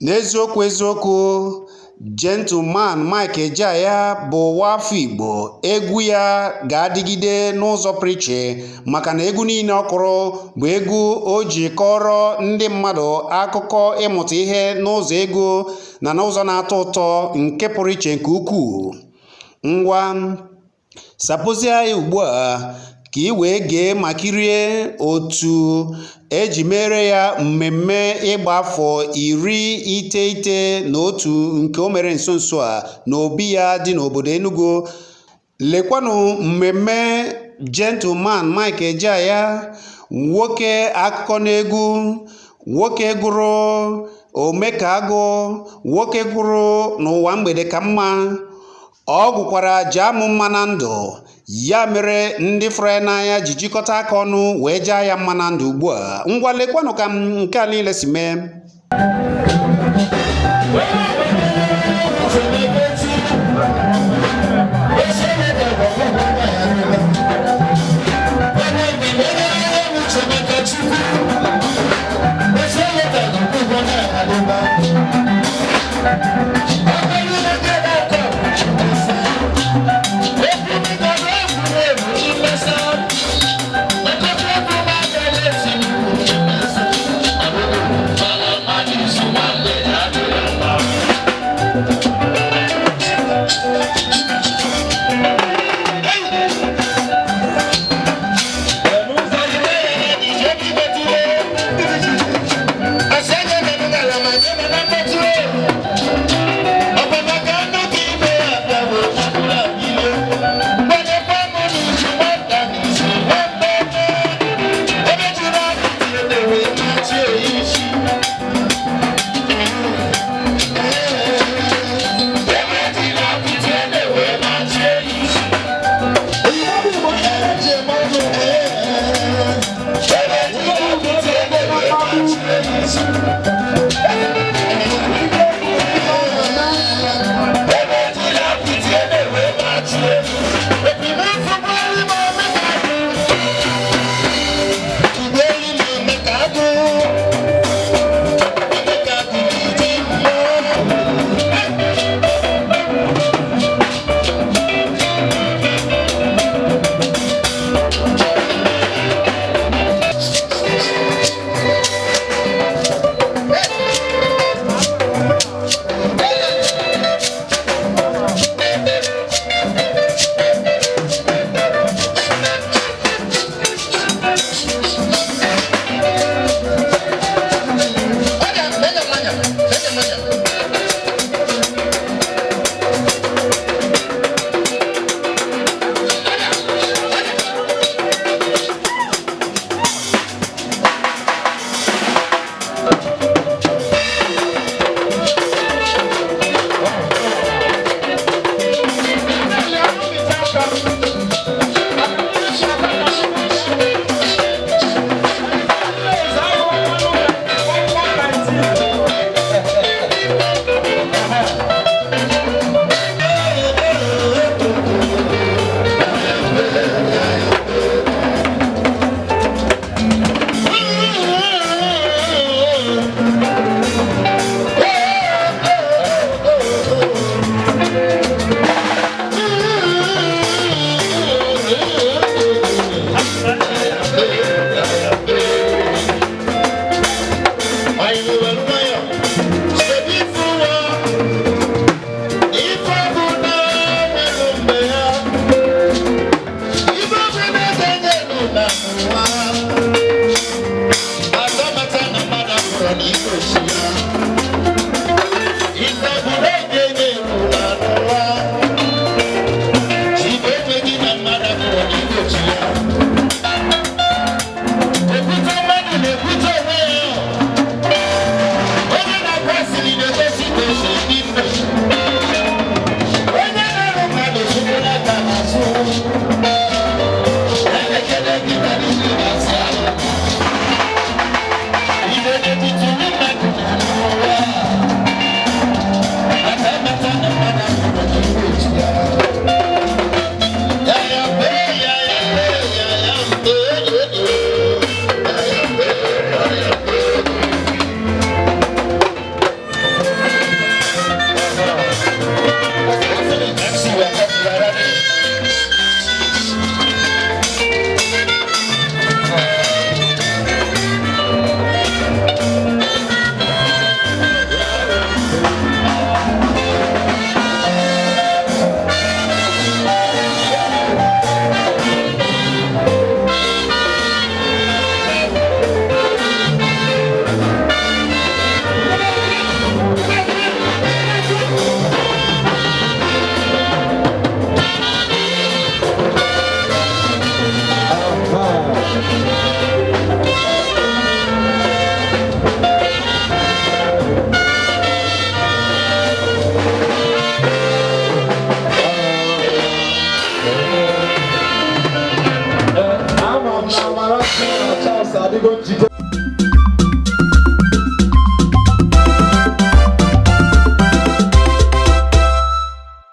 N'eziokwu gentleman Mike Ejaegha bụ wafọ Igbo, egwu ya ga-adịgide n'ụzọ pụrụ iche maka na egwu niile ọ kụrụ bụ egwu o ji kọrọ ndị mmadụ akụkọ ịmụta ihe n'ụzọ ego na n'ụzọ na-atọ ụtọ nke pụrụ iche nke ukwuu. Ngwa sapụzie ya ugbu a ka ị wee gee ma kirie otu eji mere ya mmemme ịgba afọ 91 nke o mere nso nso a n'obi ya dị n'obodo Enugu. Lekwanụ mmemme gentleman Mike Ejaegha, nwoke akụkọ n'egwu, nwoke gụrụ omekagụ, nwoke gụrụ n'ụwa mgbede ka mma. Ọ gụkwara ji amụ mma na ndụ, ya mere ndị fụrụ ya n'anya ji jikọta aka ọnụ wee jaa ya mma na ndụ ugbu a. Ngwa lekwanụ ka nke a niile si mee. adịgo njide